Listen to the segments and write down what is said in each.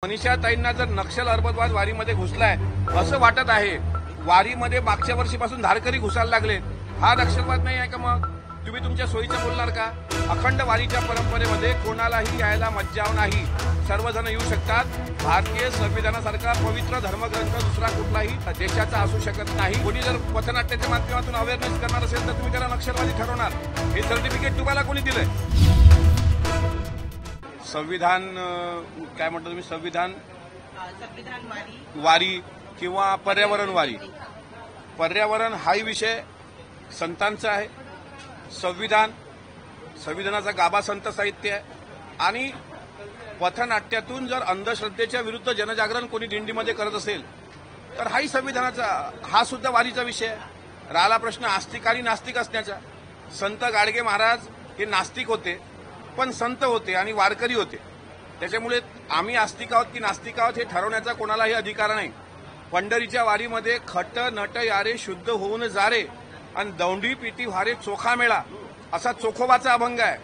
मनीषाताईंना जर नक्षल अर्बदवाद वारीमध्ये घुसलाय असं वाटत आहे, वारीमध्ये मागच्या वर्षीपासून धारकरी घुसायला लागले, हा नक्षलवाद नाही आहे का? मग तुम्ही तुमच्या सोयीचं बोलणार का? अखंड वारीच्या परंपरेमध्ये कोणालाही यायला मज्जाव नाही, सर्वजण येऊ शकतात. भारतीय संविधानासारखा पवित्र धर्मग्रंथ दुसरा कुठलाही देशाचा असू शकत नाही. कोणी जर पथनाट्याच्या माध्यमातून अवेअरनेस करणार असेल तर तुम्ही त्याला नक्षलवादी ठरवणार. हे सर्टिफिकेट तुम्हाला कोणी दिलंय? संविधान काय म्हणतो तुम्ही? संविधान वारी किंवा पर्यावरण वारी. पर्यावरण हाही विषय संतांचा आहे. संविधानाचा गाभा संत साहित्य आहे. आणि पथनाट्यातून जर अंधश्रद्धेच्या विरुद्ध जनजागरण कोणी दिंडीमध्ये करत असेल तर हाही संविधानाचा, हा सुद्धा वारीचा विषय आहे. राहिला प्रश्न आस्तिक आणि नास्तिक असण्याचा. संत गाडगे महाराज हे नास्तिक होते पण संत होते आणि वारकरी होते. त्याच्यामुळे आम्ही आस्तिक आहोत की नास्तिक आहोत हे ठरवण्याचा कोणालाही अधिकार नाही. पंढरीच्या वारीमध्ये खट नट यारे शुद्ध होऊन जारे आणि दौंडी पिटी व्हारे चोखा मेळा असा चोखोबाचा अभंग आहे.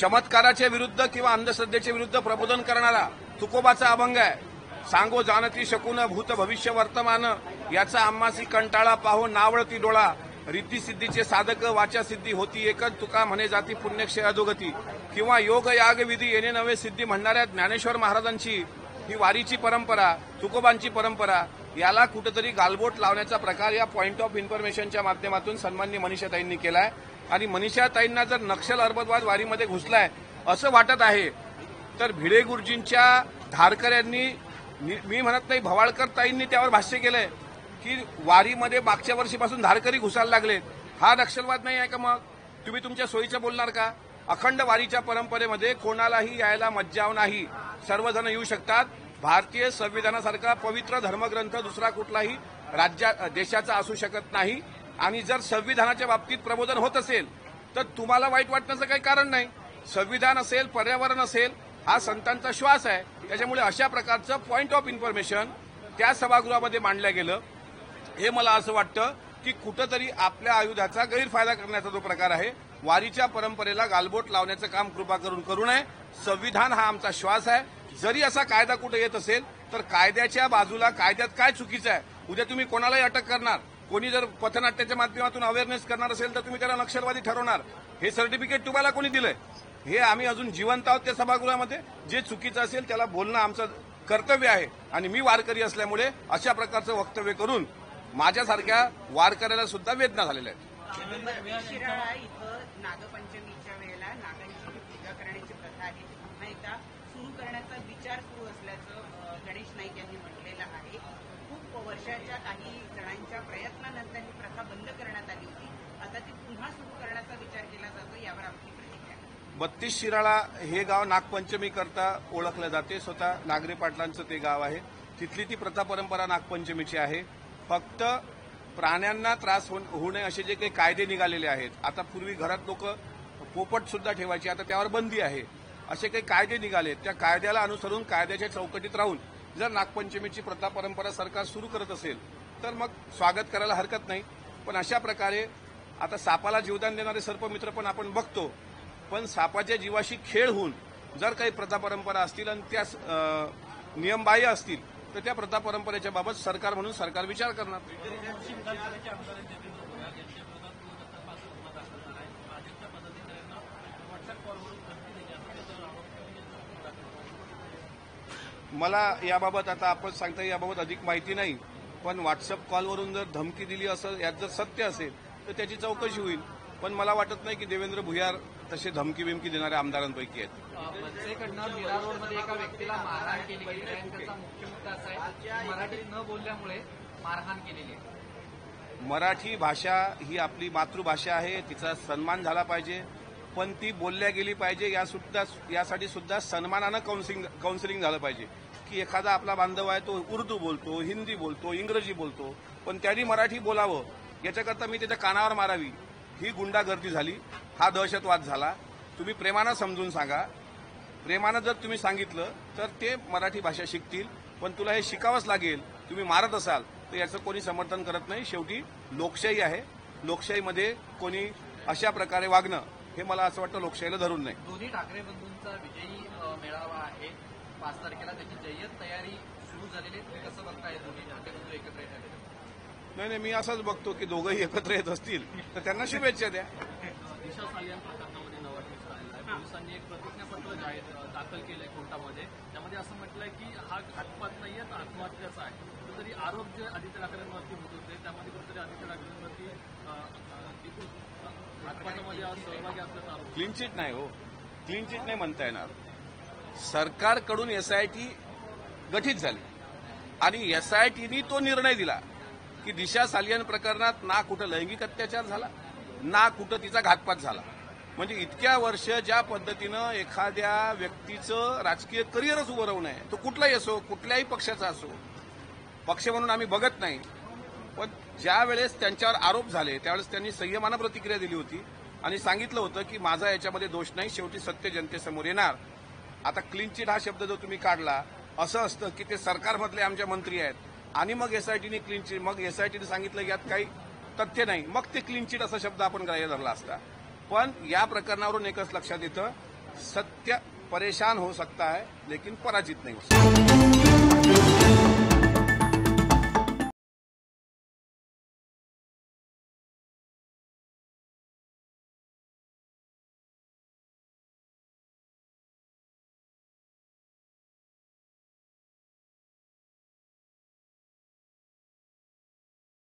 चमत्काराच्या विरुद्ध किंवा अंधश्रद्धेच्या विरुद्ध प्रबोधन करणारा तुकोबाचा अभंग आहे. सांगो जानती शकून भूत भविष्य वर्तमान याचा आम्हासी कंटाळा पाहो नावळती डोळा. रिद्धी साधक वाचा सिद्धी होती एकच तुका म्हणे जाती पुण्यक्षय अधोगती. किंवा योग याग विधी येणे नवे सिद्धी म्हणणाऱ्या ज्ञानेश्वर महाराजांची ही वारीची परंपरा, तुकोबांची परंपरा, याला कुठेतरी गालबोट लावण्याचा प्रकार या पॉइंट ऑफ इन्फॉर्मेशनच्या माध्यमातून सन्माननीय मनीषाताईंनी केलाय. आणि मनीषाताईंना जर नक्षल अर्बदवाद वारीमध्ये घुसलाय असं वाटत आहे तर भिडे गुरुजींच्या धारकऱ्यांनी, मी म्हणत नाही भवाळकर ताईंनी त्यावर भाष्य केलंय की वारीमध्ये मागच्या वर्षीपासून धारकरी घुसायला लागले, हा नक्षलवाद नाही आहे का? मग तुम्ही तुमच्या सोयीचं बोलणार का? अखंड वारीच्या परंपरेमध्ये कोणालाही यायला मज्जाव नाही, सर्वजण येऊ शकतात. भारतीय संविधानासारखा पवित्र धर्मग्रंथ दुसरा कुठलाही देशाचा असू शकत नाही. आणि जर संविधानाच्या बाबतीत प्रबोधन होत असेल तर तुम्हाला वाईट वाटण्याचं काही कारण नाही. संविधान असेल, पर्यावरण असेल, हा संतांचा श्वास आहे. त्याच्यामुळे अशा प्रकारचं पॉइंट ऑफ इन्फॉर्मेशन त्या सभागृहामध्ये मांडलं गेलं, हे मला असं वाटतं की कुठंतरी आपल्या आयुधाचा गैरफायदा करण्याचा जो प्रकार आहे, वारीच्या परंपरेला गालबोट लावण्याचं काम कृपा करून करू नये. संविधान हा आमचा श्वास आहे. जरी असा कायदा कुठे येत असेल तर कायद्याच्या बाजूला कायद्यात काय चुकीचं आहे? उद्या तुम्ही कोणालाही अटक करणार, कोणी जर पथनाट्याच्या माध्यमातून अवेअरनेस करणार असेल तर तुम्ही त्याला नक्षलवादी ठरवणार. हे सर्टिफिकेट तुम्हाला कोणी दिलंय? हे आम्ही अजून जिवंत आहोत त्या सभागृहामध्ये. जे चुकीचं असेल त्याला बोलणं आमचं कर्तव्य आहे. आणि मी वारकरी असल्यामुळे अशा प्रकारचं वक्तव्य करून माझ्यासारख्या वारकऱ्याला सुद्धा वेदना झालेल्या आहेत. शिराळा इथं नागपंचमीच्या वेळेला नागांची पूजा करण्याची प्रथा आहे, पुन्हा एकदा सुरू करण्याचा विचार सुरू असल्याचं गणेश नाईक यांनी म्हटलेलं आहे. खूप वर्षाच्या काही जणांच्या प्रयत्नानंतर ही प्रथा बंद करण्यात आली होती, आता ती पुन्हा सुरू करण्याचा विचार केला जातो, यावर आपली प्रतिक्रिया? 32 शिराळा हे गाव नागपंचमी करता ओळखलं जाते. स्वतः नागरे पाटलांचं ते गाव आहे. तिथली ती प्रथा परंपरा नागपंचमीची आहे. फक्त प्राण्यांना त्रास होऊ नये असे जे काही कायदे निघालेले आहेत, आता पूर्वी घरात लोक पोपट सुद्धा ठेवायची, आता त्यावर बंदी आहे. असे काही कायदे निघाले, त्या कायद्याला अनुसरून कायद्याच्या चौकटीत राहून जर नागपंचमीची प्रथा परंपरा सरकार सुरू करत असेल तर मग स्वागत करायला हरकत नाही. पण अशा प्रकारे आता सापाला जीवदान देणारे सर्पमित्र पण आपण बघतो, पण सापाच्या जीवाशी खेळ होऊन जर काही प्रथा परंपरा असतील आणि त्या नियमबाह्य असतील तर त्या प्रथा परंपरेच्या बाबत सरकार म्हणून सरकार विचार करणार. मला याबाबत आता आपण सांगता याबाबत अधिक माहिती नाही, पण व्हॉट्सअप कॉलवरून जर धमकी दिली असं यात जर सत्य असेल तर त्याची चौकशी होईल. पण मला वाटत नाही की देवेंद्र भुयार तसे धमकी बिमकी देणाऱ्या आमदारांपैकी आहेत. मनसेकडनं मीरा रोडमध्ये एका व्यक्तीला मारहाण केली गेली आहे. त्याचा मुख्य मुद्दा असा आहे, मराठीत न बोलल्यामुळे मारहाण केलेली आहे. मराठी भाषा ही आपली मातृभाषा आहे, तिचा सन्मान झाला पाहिजे, पण ती बोलल्या गेली पाहिजे. यासाठी सुद्धा सन्मानानं काउन्सिलिंग झालं पाहिजे. की एखादा आपला बांधव आहे तो उर्दू बोलतो, हिंदी बोलतो, इंग्रजी बोलतो, पण त्यांनी मराठी बोलावं याच्याकरता मी त्याच्या कानावर मारावी, ही गुंडागर्दी झाली, हा दहशतवाद झाला. तुम्ही प्रेमानं समजून सांगा. प्रेमानं जर तुम्ही सांगितलं तर ते मराठी भाषा शिकतील. पण तुला हे शिकावंच लागेल, तुम्ही मारत असाल तर याचं कोणी समर्थन करत नाही. शेवटी लोकशाही आहे. लोकशाहीमध्ये कोणी अशा प्रकारे वागणं हे मला असं वाटतं लोकशाहीला धरून नाही. दोन्ही ठाकरे बंधूंचा विजयी मेळावा आहे. 5 तारखेला त्याची जय्यत तयारी सुरू झालेली आहे. तुम्ही कसं बघताय दोन्ही नातेबंधू एकत्र येत नाही मी असंच बघतो की दोघंही एकत्र येत असतील तर त्यांना शुभेच्छा द्या. दिशा सालियान प्रकरणामध्ये नवा केस आलेला आहे. पोलिसांनी एक प्रतिज्ञापत्र दाखल केलंय कोर्टामध्ये. त्यामध्ये असं म्हटलंय की हा घातपात नाहीये तर आत्महत्याचा आहे. कुठेतरी आरोप जे आदित्य ठाकरेंवरती होत होते त्यामध्ये कुठेतरी आदित्य ठाकरेंवरती घातपातामध्ये सहभागी असल्याचा आरोप. क्लीन चिट नाही हो, क्लीन चिट नाही म्हणता येणार. सरकारकडून एसआयटी गठीत झाली आणि एसआयटीनी तो निर्णय दिला की दिशा सालियन प्रकरणात ना कुठं लैंगिक अत्याचार झाला ना कुठं तिचा घातपात झाला. म्हणजे इतक्या वर्ष ज्या पद्धतीनं एखाद्या व्यक्तीचं राजकीय करिअरच उभं राहू नये, तो कुठलाही असो, कुठल्याही पक्षाचा असो, पक्ष म्हणून आम्ही बघत नाही, पण ज्या वेळेस त्यांच्यावर आरोप झाले त्यावेळेस त्यांनी संयमानं प्रतिक्रिया दिली होती आणि सांगितलं होतं की माझा याच्यामध्ये दोष नाही, शेवटी सत्य जनतेसमोर येणार. आता क्लीन चिट हा शब्द जो तुम्ही काढला, असं असतं की ते सरकारमधले आमचे मंत्री आहेत आणि मग एसआयटीने क्लीन चिट, मग एसआयटीने सांगितलं यात काही तथ्य नाही, मग ते क्लीन चिट असा शब्द आपण ग्राह्य धरला असता. पण या प्रकरणावरून एकच लक्षात येतं, सत्य परेशान हो सकता है लेकिन पराजित नहीं हो सकता.